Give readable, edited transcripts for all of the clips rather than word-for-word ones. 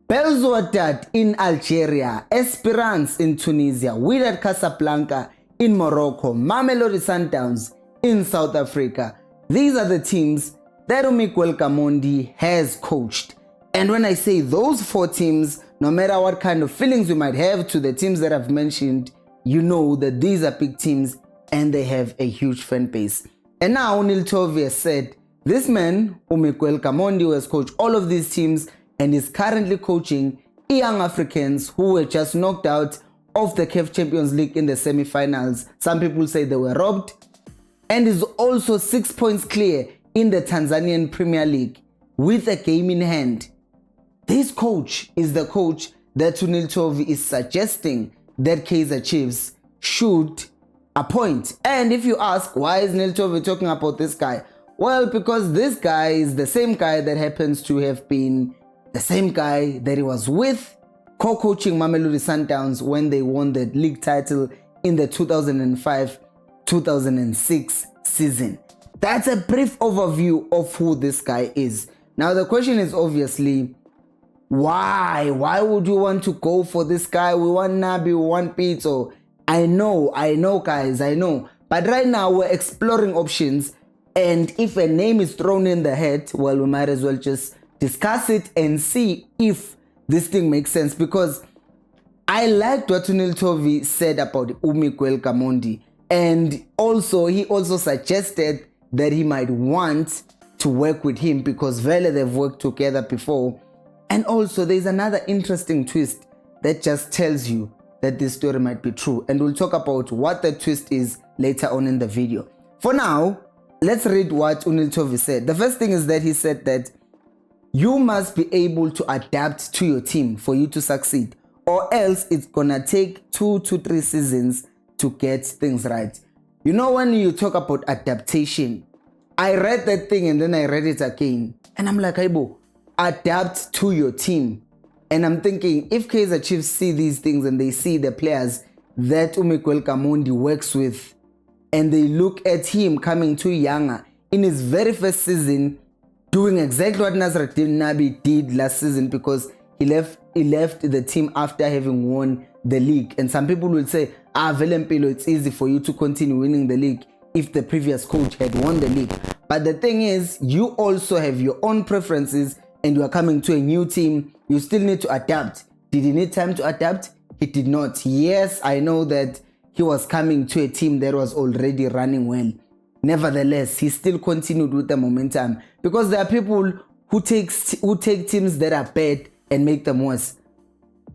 Belzouadat in Algeria, Esperance in Tunisia, Wydad Casablanca in Morocco, Mamelodi Sundowns in South Africa. These are the teams that Miguel Gamondi has coached. And when I say those 4 teams, no matter what kind of feelings you might have to the teams that I've mentioned, you know that these are big teams and they have a huge fan base. And now Neil Tovey has said, this man, Miguel Gamondi, who has coached all of these teams and is currently coaching young Africans who were just knocked out of the CAF Champions League in the semi-finals. Some people say they were robbed. And is also 6 points clear in the Tanzanian Premier League with a game in hand. This coach is the coach that Neil Tovey is suggesting that Kaizer Chiefs should appoint. And if you ask, why is Neil Tovey talking about this guy? Well, because this guy is the same guy that happens to have been the same guy that he was with co-coaching Mamelodi Sundowns when they won the league title in the 2005-2006 season. That's a brief overview of who this guy is. Now the question is obviously, why? Why would you want to go for this guy? We want Nabi, we want Pito. I know guys, I know. But right now we're exploring options, and if a name is thrown in the hat, well, we might as well just discuss it and see if this thing makes sense, because I liked what Neil Tovey said about Miguel Gamondi, and also he also suggested that he might want to work with him because Vele, they've worked together before. And also there's another interesting twist that just tells you that this story might be true, and we'll talk about what the twist is later on in the video. For now, let's read what Neil Tovey said. The first thing is that he said that you must be able to adapt to your team for you to succeed, or else it's gonna take 2 to 3 seasons to get things right. You know, when you talk about adaptation, I read that thing and then I read it again, and I'm like, Aibo, adapt to your team. And I'm thinking, if Kaizer Chiefs see these things and they see the players that Miguel Gamondi works with, and they look at him coming to Yanga in his very first season, doing exactly what Nasreddin Nabi did last season, because he left the team after having won the league. And some people will say, Velempilo, it's easy for you to continue winning the league if the previous coach had won the league. But the thing is, you also have your own preferences, and you are coming to a new team. You still need to adapt. Did he need time to adapt? He did not. Yes, I know that he was coming to a team that was already running well. Nevertheless, he still continued with the momentum, because there are people who take teams that are bad and make them worse.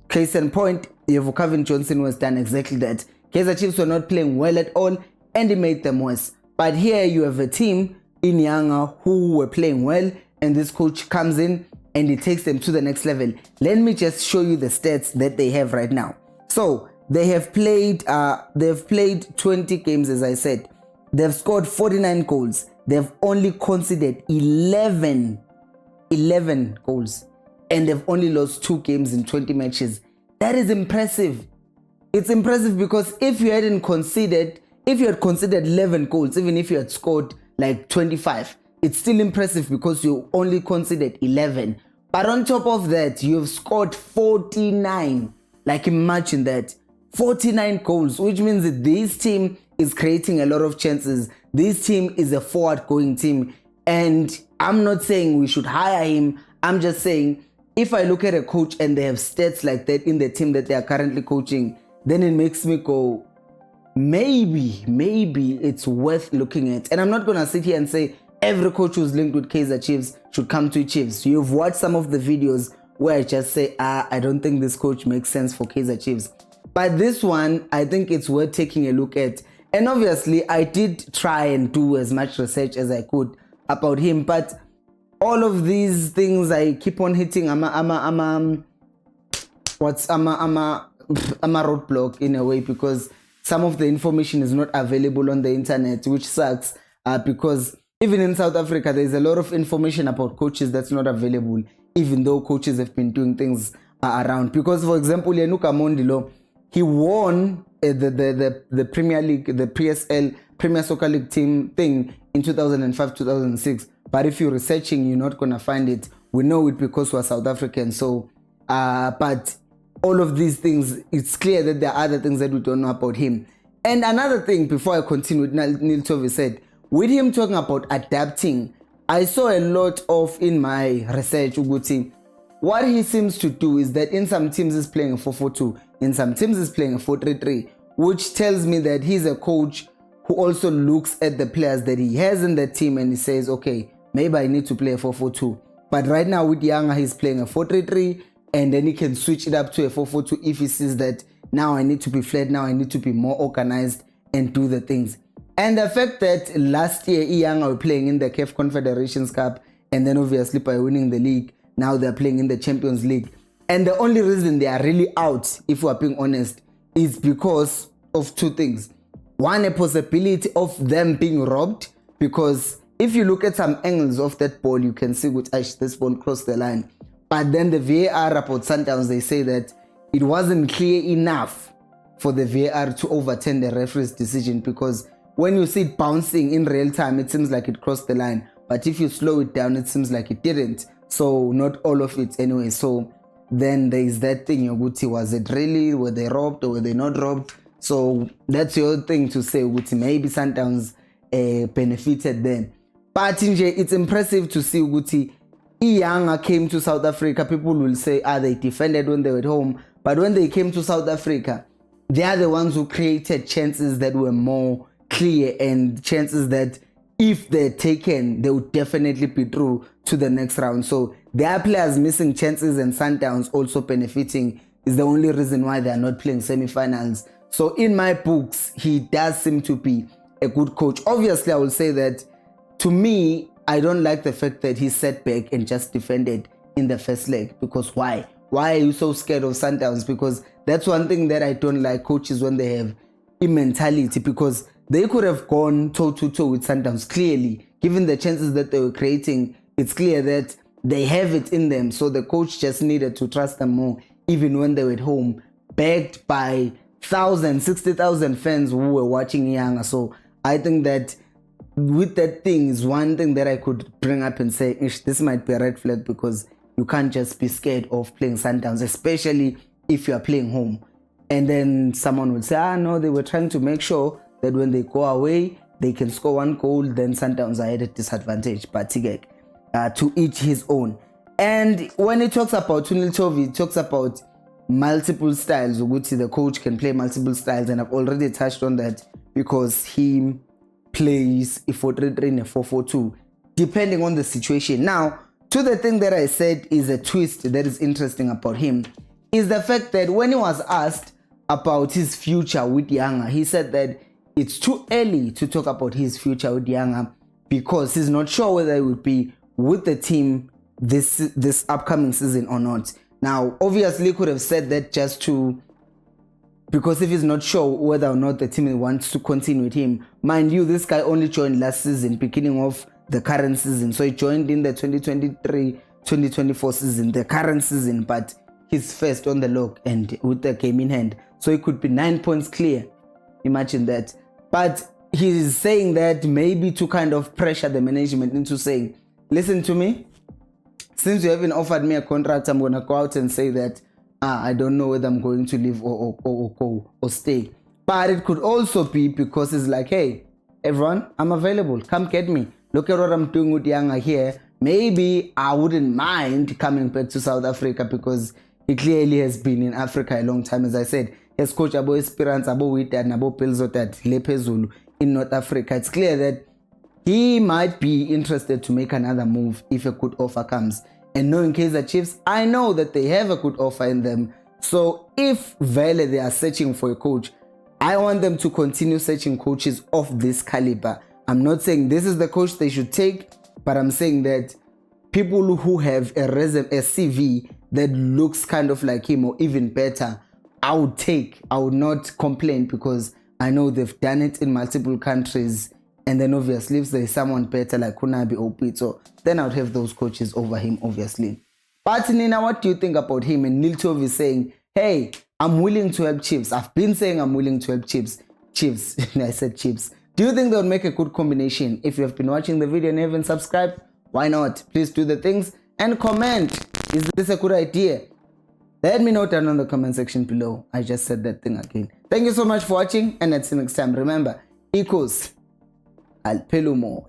Case in point, Kevin Johnson was done exactly that. Kaizer Chiefs were not playing well at all, and he made them worse. But here you have a team in Yanga who were playing well, and this coach comes in and he takes them to the next level. Let me just show you the stats that they have right now. So they have played 20 games, as I said. They've scored 49 goals. They've only conceded 11 goals, and they've only lost 2 games in 20 matches. That is impressive. It's impressive because if you had conceded 11 goals, even if you had scored like 25, it's still impressive because you only considered 11. But on top of that, you've scored 49. Like, imagine that. 49 goals, which means that this team is creating a lot of chances. This team is a forward-going team. And I'm not saying we should hire him. I'm just saying, if I look at a coach and they have stats like that in the team that they are currently coaching, then it makes me go, maybe it's worth looking at. And I'm not going to sit here and say every coach who's linked with Kaizer Chiefs should come to Chiefs. You've watched some of the videos where I just say, I don't think this coach makes sense for Kaizer Chiefs. But this one, I think it's worth taking a look at. And obviously, I did try and do as much research as I could about him. But all of these things, I keep on hitting. I'm a roadblock in a way, because some of the information is not available on the internet, which sucks, because even in South Africa, there's a lot of information about coaches that's not available, even though coaches have been doing things around. Because, for example, Yanuka Mondilo, he won the Premier League, the PSL, Premier Soccer League team thing in 2005-2006. But if you're researching, you're not going to find it. We know it because we're South African. So But all of these things, it's clear that there are other things that we don't know about him. And another thing, before I continue, Neil Tovey said, with him talking about adapting, I saw a lot of, in my research, Uguti, what he seems to do is that in some teams he's playing a 4-4-2, in some teams he's playing a 4-3-3, which tells me that he's a coach who also looks at the players that he has in the team and he says, okay, maybe I need to play a 4-4-2. But right now with Yanga, he's playing a 4-3-3, and then he can switch it up to a 4-4-2 if he sees that now I need to be flat, now I need to be more organized and do the things. And the fact that last year Yanga were playing in the CAF Confederations Cup, and then obviously by winning the league, now they're playing in the Champions League. And the only reason they are really out, if we're being honest, is because of two things. One, a possibility of them being robbed, because if you look at some angles of that ball, you can see this ball crossed the line. But then the VAR report, sometimes they say that it wasn't clear enough for the VAR to overturn the referee's decision, because when you see it bouncing in real time, it seems like it crossed the line. But if you slow it down, it seems like it didn't. So not all of it anyway. So then there is that thing, Yoguti, was it really, were they robbed or were they not robbed? So that's your thing to say, Yoguti, maybe Sundowns benefited them. But it's impressive to see Yoguti, Iyanga came to South Africa. People will say, they defended when they were at home. But when they came to South Africa, they are the ones who created chances that were more clear, and chances that if they're taken, they would definitely be through to the next round. So their players missing chances and Sundowns also benefiting is the only reason why they are not playing semi-finals. So in my books, he does seem to be a good coach. Obviously, I will say that to me, I don't like the fact that he sat back and just defended in the first leg. Because why? Why are you so scared of Sundowns? Because that's one thing that I don't like coaches when they have a mentality, because they could have gone toe-to-toe with Sundowns clearly. Given the chances that they were creating, it's clear that they have it in them. So the coach just needed to trust them more, even when they were at home, backed by 60,000 fans who were watching Yanga. So I think that with that thing is one thing that I could bring up and say, this might be a red flag, because you can't just be scared of playing Sundowns, especially if you are playing home. And then someone would say, no, they were trying to make sure that when they go away, they can score one goal, then Sundowns are at a disadvantage. But to each his own. And when he talks about Neil Tovey, he talks about multiple styles. Uguti, the coach can play multiple styles, and I've already touched on that, because he plays a 4-3-3 and a 4-4-2, depending on the situation. Now, to the thing that I said is a twist that is interesting about him, is the fact that when he was asked about his future with Yanga, he said that it's too early to talk about his future with Yanga, because he's not sure whether he will be with the team this upcoming season or not. Now, obviously, he could have said that because if he's not sure whether or not the team wants to continue with him. Mind you, this guy only joined last season, beginning of the current season. So he joined in the 2023-2024 season, the current season, but he's first on the log and with the game in hand. So he could be 9 points clear. Imagine that. But he's saying that maybe to kind of pressure the management into saying, listen to me, since you haven't offered me a contract, I'm going to go out and say that I don't know whether I'm going to leave or go or stay. But it could also be because it's like, hey, everyone, I'm available. Come get me. Look at what I'm doing with Yanga here. Maybe I wouldn't mind coming back to South Africa, because he clearly has been in Africa a long time. As I said, he has coached Abo Esperance, Abo Witad, Abo Pilzotat, Lepezulu in North Africa. It's clear that he might be interested to make another move if a good offer comes. And knowing Kaizer Chiefs, I know that they have a good offer in them. So if Vele, they are searching for a coach, I want them to continue searching coaches of this caliber. I'm not saying this is the coach they should take, but I'm saying that people who have a resume, a CV that looks kind of like him or even better, I would take. I would not complain, because I know they've done it in multiple countries. And then obviously if there's someone better like Kunabi or Pito, then I would have those coaches over him, obviously. But Nina, what do you think about him? And Neil Tovey is saying, hey, I'm willing to help Chiefs. I've been saying I'm willing to help Chiefs. I said Chiefs. Do you think they'll make a good combination? If you have been watching the video and haven't subscribed, why not? Please do the things and comment. Is this a good idea? Let me know down in the comment section below. I just said that thing again. Thank you so much for watching, and until next time, remember, equals al pelumo.